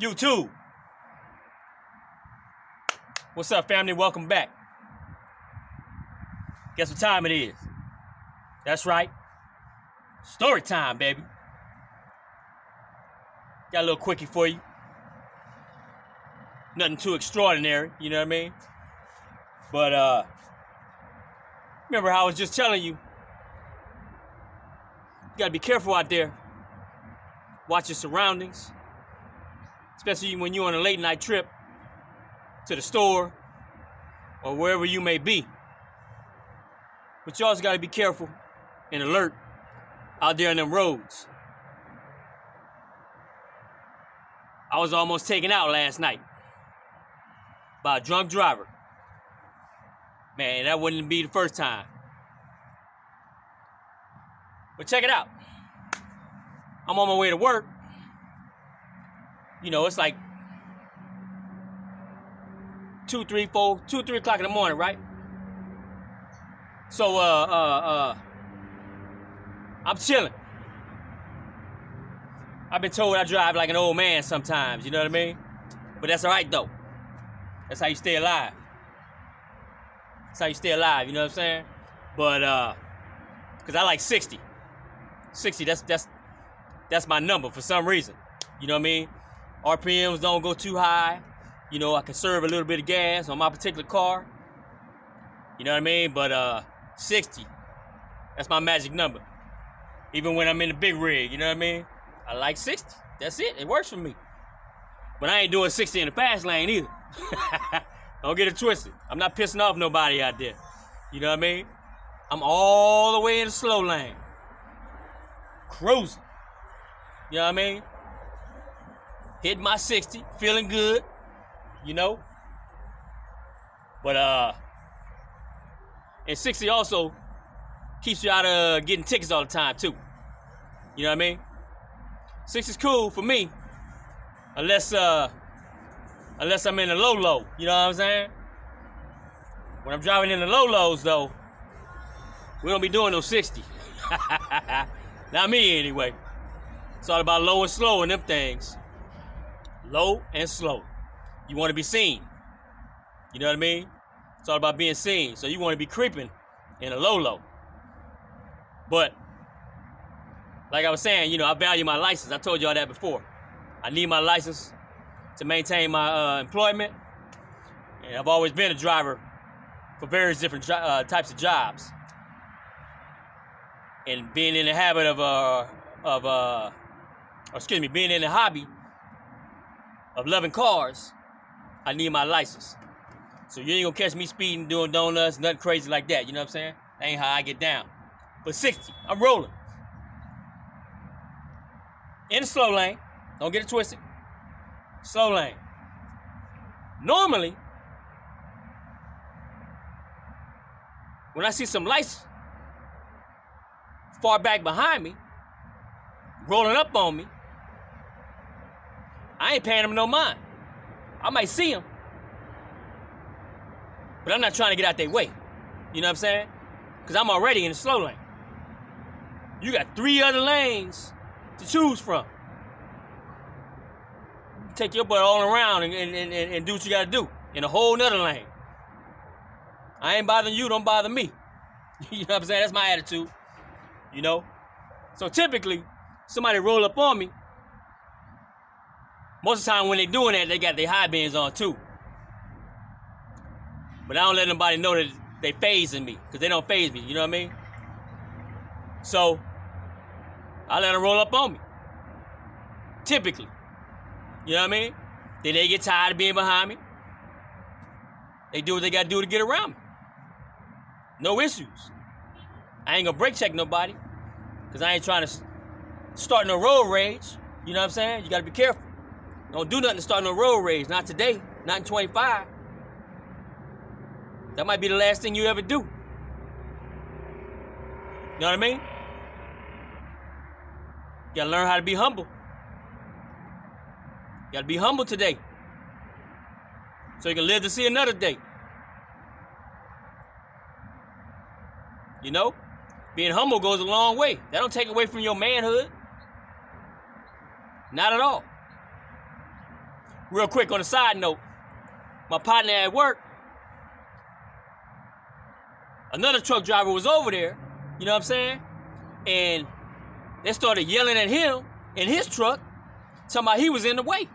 YouTube. What's up, family? Welcome back. Guess what time it is? That's right. Story time, baby. Got a little quickie for you. Nothing too extraordinary, you know what I mean? But remember how I was just telling you, you gotta be careful out there. Watch your surroundings. Especially when you're on a late night trip to the store or wherever you may be. But you also gotta be careful and alert out there on them roads. I was almost taken out last night by a drunk driver. Man, that wouldn't be the first time. But check it out. I'm on my way to work. You know, it's like 2, 3 o'clock in the morning, right? So, I'm chilling. I've been told I drive like an old man sometimes, you know what I mean? But that's all right, though. That's how you stay alive. That's how you stay alive, you know what I'm saying? But, because I like 60. 60, that's my number for some reason. You know what I mean? RPMs don't go too high. You know, I can serve a little bit of gas on my particular car. You know what I mean? But 60, that's my magic number. Even when I'm in the big rig, you know what I mean? I like 60. That's it. It works for me. But I ain't doing 60 in the fast lane either. Don't get it twisted. I'm not pissing off nobody out there. You know what I mean? I'm all the way in the slow lane. Cruising. You know what I mean? Hitting my 60, feeling good, you know? But, and 60 also keeps you out of getting tickets all the time, too. You know what I mean? 60 is cool for me, unless I'm in the low, you know what I'm saying? When I'm driving in the lows, though, we don't be doing no 60. Not me, anyway. It's all about low and slow and them things. Low and slow. You want to be seen. You know what I mean? It's all about being seen. So you want to be creeping in a low. But, like I was saying, you know, I value my license. I told y'all that before. I need my license to maintain my employment. And I've always been a driver for various different types of jobs. And being in the habit being in the hobby of loving cars, I need my license. So you ain't gonna catch me speeding, doing donuts, nothing crazy like that, you know what I'm saying? That ain't how I get down. But 60, I'm rolling. In the slow lane, don't get it twisted. Slow lane. Normally, when I see some lights far back behind me, rolling up on me, I ain't paying them no mind. I might see them, but I'm not trying to get out their way. You know what I'm saying? Because I'm already in the slow lane. You got 3 other lanes to choose from. Take your butt all around and do what you got to do in a whole nother lane. I ain't bothering you, don't bother me. You know what I'm saying? That's my attitude. You know? So typically, somebody roll up on me. Most of the time when they doing that, they got their high beams on too. But I don't let nobody know that they phasing me, because they don't phase me, you know what I mean? So, I let them roll up on me. Typically. You know what I mean? Then they get tired of being behind me. They do what they gotta do to get around me. No issues. I ain't gonna brake check nobody, because I ain't trying to start no road rage. You know what I'm saying? You gotta be careful. Don't do nothing to start no road rage. Not today. Not in 25. That might be the last thing you ever do. You know what I mean? You gotta learn how to be humble. You gotta be humble today, so you can live to see another day. You know? Being humble goes a long way. That don't take away from your manhood. Not at all. real quick on a side note, my partner at work, another truck driver was over there, you know what I'm saying? And they started yelling at him in his truck, talking about he was in the way.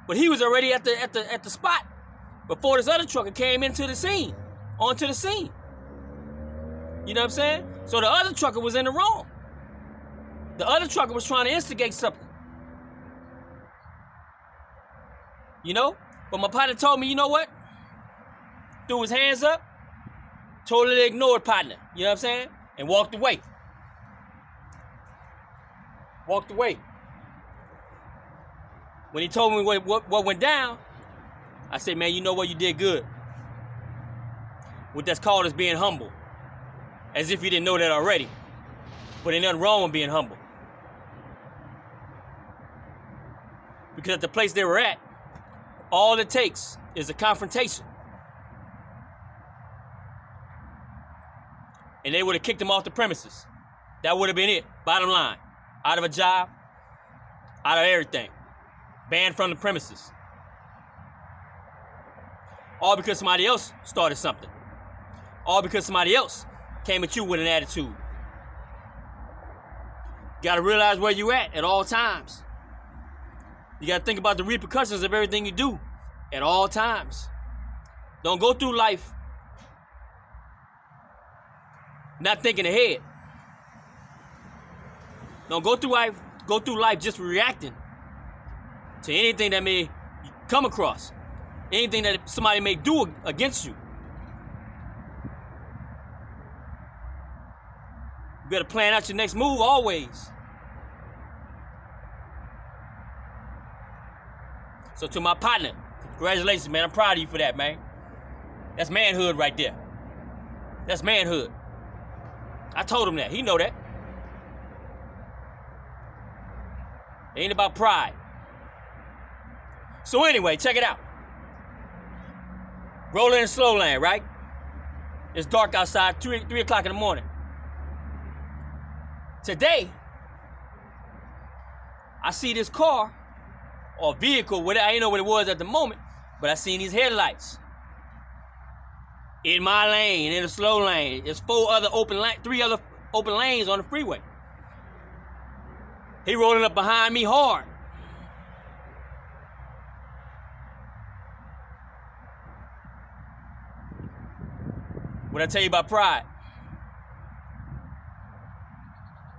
But he was already at the spot before this other trucker came onto the scene. You know what I'm saying? So the other trucker was in the wrong. The other trucker was trying to instigate something. You know? But my partner told me, you know what? Threw his hands up, totally ignored partner. You know what I'm saying? And walked away. When he told me what went down, I said, man, you know what? You did good. What that's called is being humble. As if you didn't know that already. But ain't nothing wrong with being humble. Because at the place they were at, all it takes is a confrontation. And they would have kicked him off the premises. That would have been it. Bottom line. Out of a job. Out of everything. Banned from the premises. All because somebody else started something. All because somebody else came at you with an attitude. You gotta realize where you at all times. You gotta think about the repercussions of everything you do at all times. Don't go through life not thinking ahead. Don't go through life just reacting to anything that may come across. Anything that somebody may do against you. You better plan out your next move always. So to my partner, congratulations, man. I'm proud of you for that, man. That's manhood right there. That's manhood. I told him that. He know that. It ain't about pride. So anyway, check it out. Rolling in slow lane, right? It's dark outside, 3 o'clock in the morning. Today, I see this car or vehicle, I didn't know what it was at the moment, but I seen these headlights. In my lane, in the slow lane. There's 3 other open lanes on the freeway. He rolling up behind me hard. What I tell you about pride?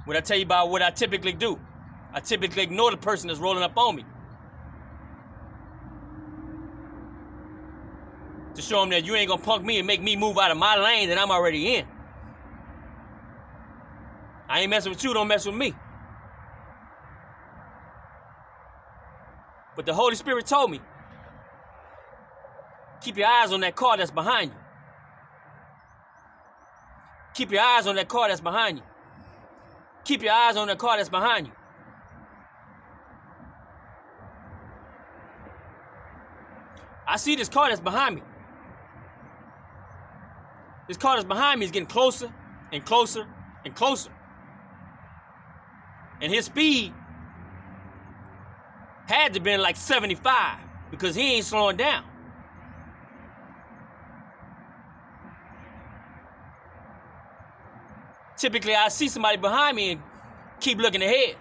What I tell you about what I typically do? I typically ignore the person that's rolling up on me. To show them that you ain't gonna punk me and make me move out of my lane that I'm already in. I ain't messing with you, don't mess with me. But the Holy Spirit told me, keep your eyes on that car that's behind you. Keep your eyes on that car that's behind you. Keep your eyes on that car that's behind you. I see this car that's behind me. This car that's behind me is getting closer and closer and closer. And his speed had to have been like 75 because he ain't slowing down. Typically, I see somebody behind me and keep looking ahead.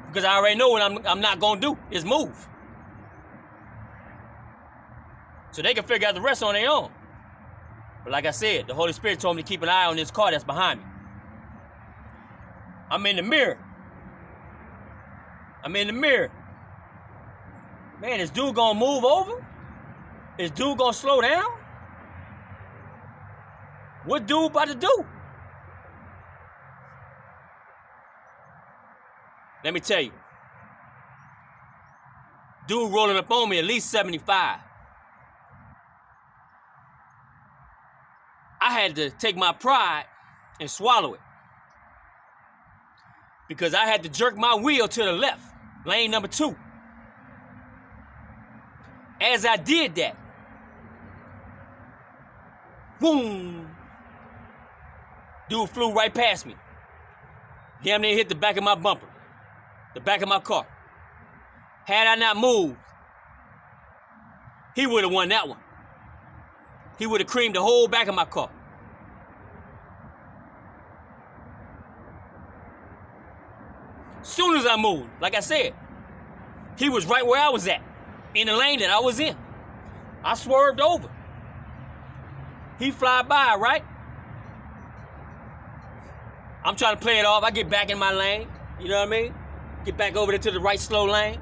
Because I already know what I'm not going to do is move. So they can figure out the rest on their own. But like I said, the Holy Spirit told me to keep an eye on this car that's behind me. I'm in the mirror. Man, is dude going to move over? Is dude going to slow down? What dude about to do? Let me tell you. Dude rolling up on me at least 75. I had to take my pride and swallow it. Because I had to jerk my wheel to the left, lane number 2. As I did that, boom, dude flew right past me. Damn near hit the back of my bumper, the back of my car. Had I not moved, he would have won that one. He would have creamed the whole back of my car. Soon as I moved, like I said, he was right where I was at, in the lane that I was in. I swerved over. He fly by, right? I'm trying to play it off. I get back in my lane. You know what I mean? Get back over there to the right slow lane.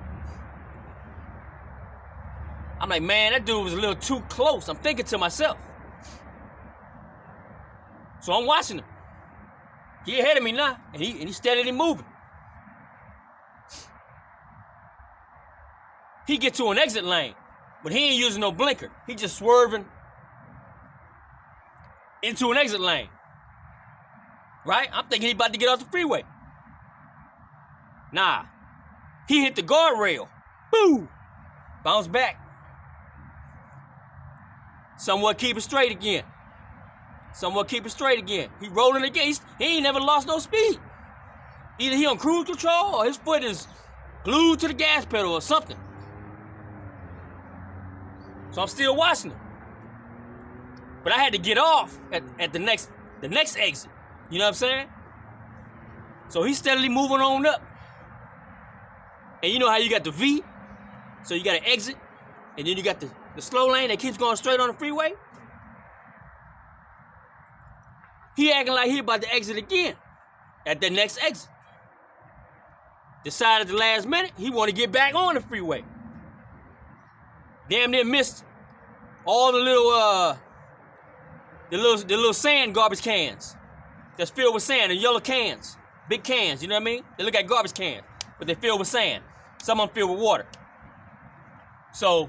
I'm like, man, that dude was a little too close. I'm thinking to myself. So I'm watching him. He ahead of me now, and he steadily moving. He get to an exit lane, but he ain't using no blinker. He just swerving into an exit lane. Right? I'm thinking he about to get off the freeway. Nah. He hit the guardrail. Boom! Bounce back. Somewhat keep it straight again. Somewhat keep it straight again. He rolling again. He ain't never lost no speed. Either he on cruise control or his foot is glued to the gas pedal or something. So I'm still watching him. But I had to get off at the next exit. You know what I'm saying? So he's steadily moving on up. And you know how you got the V? So you got an exit, and then you got the slow lane that keeps going straight on the freeway. He acting like he about to exit again at the next exit. Decided at the last minute he want to get back on the freeway. Damn near missed all the little sand garbage cans that's filled with sand, the yellow cans, big cans, you know what I mean? They look like garbage cans, but they're filled with sand. Some of them filled with water. So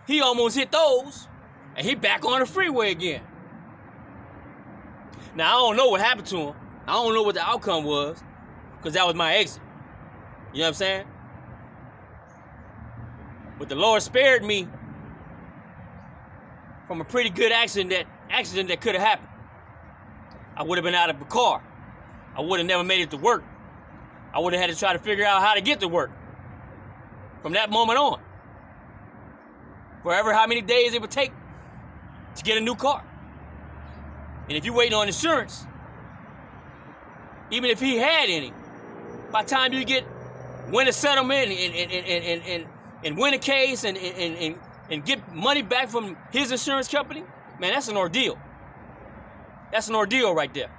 he almost hit those, and he back on the freeway again. Now, I don't know what happened to him. I don't know what the outcome was, because that was my exit. You know what I'm saying? But the Lord spared me from a pretty good accident that could have happened. I would have been out of the car. I would have never made it to work. I would have had to try to figure out how to get to work from that moment on. Forever how many days it would take to get a new car. And if you're waiting on insurance, even if he had any, by the time you win a settlement and win a case and get money back from his insurance company, man, that's an ordeal. That's an ordeal right there.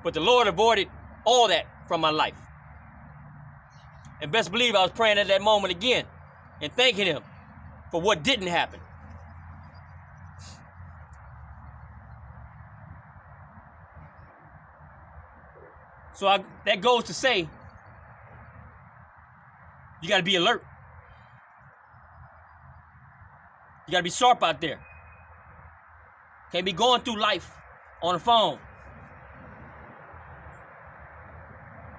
But the Lord avoided all that from my life. And best believe I was praying at that moment again and thanking him for what didn't happen. So that goes to say, you got to be alert. You got to be sharp out there. Can't be going through life on the phone.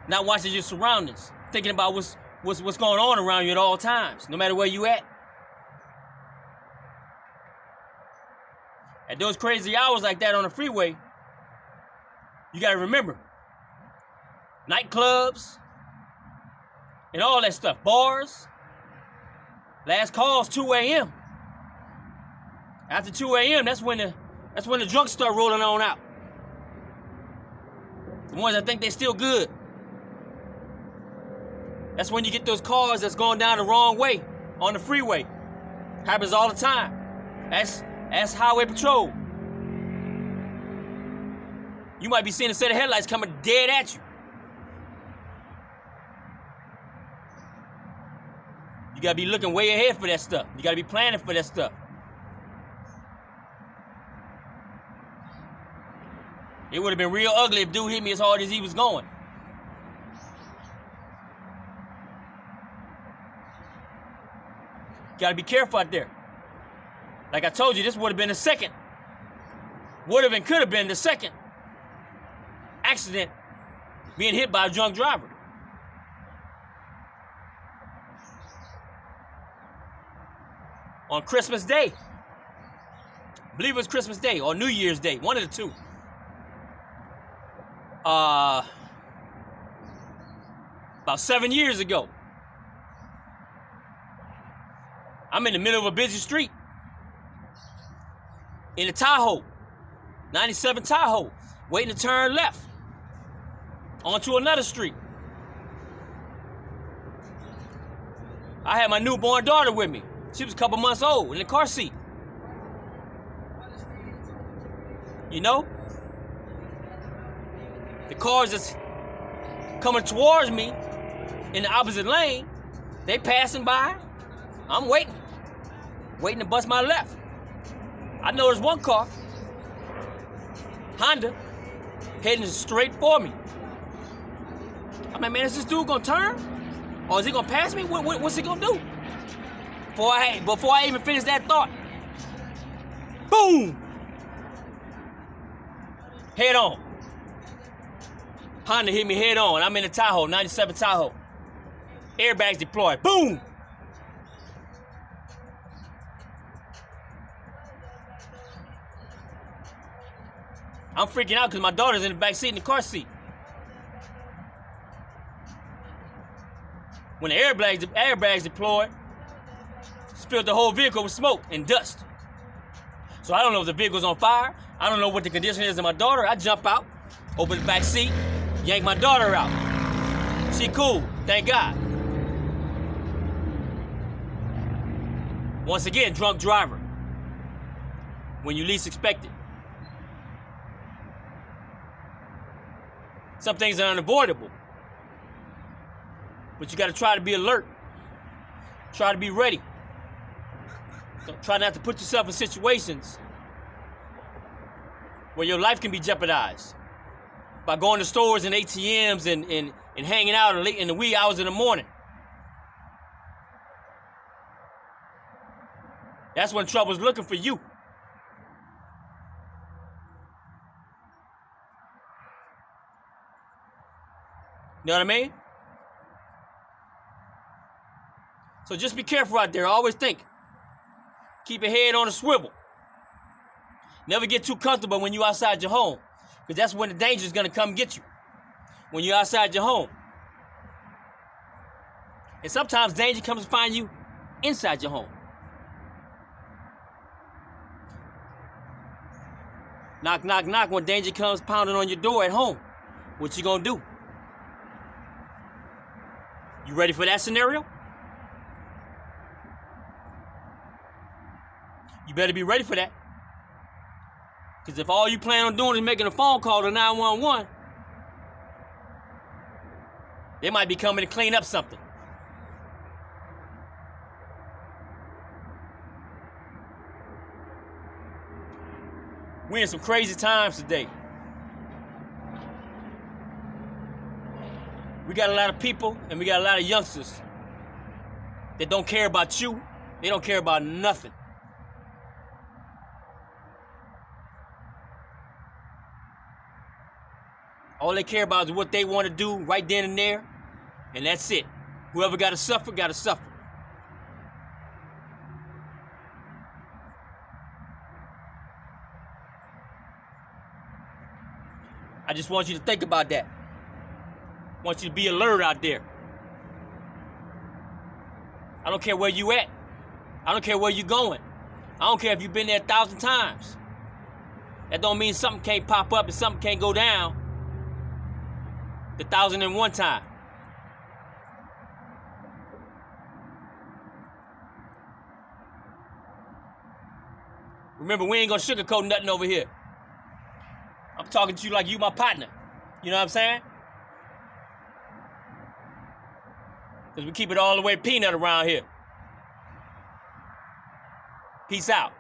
Not watching your surroundings. Thinking about what's going on around you at all times, no matter where you at. At those crazy hours like that on the freeway, you got to remember, nightclubs and all that stuff, bars, last call's 2 a.m. After 2 a.m., that's when the drunks start rolling on out. The ones that think they're still good. That's when you get those cars that's going down the wrong way on the freeway. Happens all the time. That's highway patrol. You might be seeing a set of headlights coming dead at you. You gotta be looking way ahead for that stuff. You gotta be planning for that stuff. It would have been real ugly if dude hit me as hard as he was going. Gotta be careful out there. Like I told you, this would have been the second. Would have and could have been the second accident being hit by a drunk driver. On Christmas Day. I believe it was Christmas Day or New Year's Day. One of the two. about 7 years ago. I'm in the middle of a busy street in a Tahoe, 97 Tahoe, waiting to turn left onto another street. I had my newborn daughter with me. She was a couple months old in the car seat. You know? The cars that's coming towards me in the opposite lane, they passing by. I'm waiting to bust my left. I noticed one car, Honda, heading straight for me. I'm like, man, is this dude gonna turn? Or is he gonna pass me? What's he gonna do? Before I even finish that thought, boom! Head on. Honda hit me head on. I'm in the Tahoe, 97 Tahoe. Airbags deployed. Boom! I'm freaking out because my daughter's in the back seat in the car seat. When the airbags deployed, filled the whole vehicle with smoke and dust. So I don't know if the vehicle's on fire. I don't know what the condition is of my daughter. I jump out, open the back seat, yank my daughter out. She cool, thank God. Once again, drunk driver. When you least expect it. Some things are unavoidable. But you gotta try to be alert. Try to be ready. Try not to put yourself in situations where your life can be jeopardized by going to stores and ATMs and hanging out late in the wee hours in the morning. That's when trouble's looking for you. You know what I mean? So just be careful out there. Always think. Keep your head on a swivel. Never get too comfortable when you're outside your home, because that's when the danger is going to come get you, when you're outside your home. And sometimes danger comes to find you inside your home. Knock, knock, knock when danger comes pounding on your door at home. What you going to do? You ready for that scenario? You better be ready for that. Because if all you plan on doing is making a phone call to 911, they might be coming to clean up something. We're in some crazy times today. We got a lot of people and we got a lot of youngsters that don't care about you. They don't care about nothing. All they care about is what they want to do right then and there, and that's it. Whoever got to suffer, got to suffer. I just want you to think about that. I want you to be alert out there. I don't care where you at. I don't care where you going. I don't care if you've been there 1,000 times. That don't mean something can't pop up and something can't go down the 1,001 time. Remember, we ain't gonna sugarcoat nothing over here. I'm talking to you like you my partner. You know what I'm saying? Because we keep it all the way peanut around here. Peace out.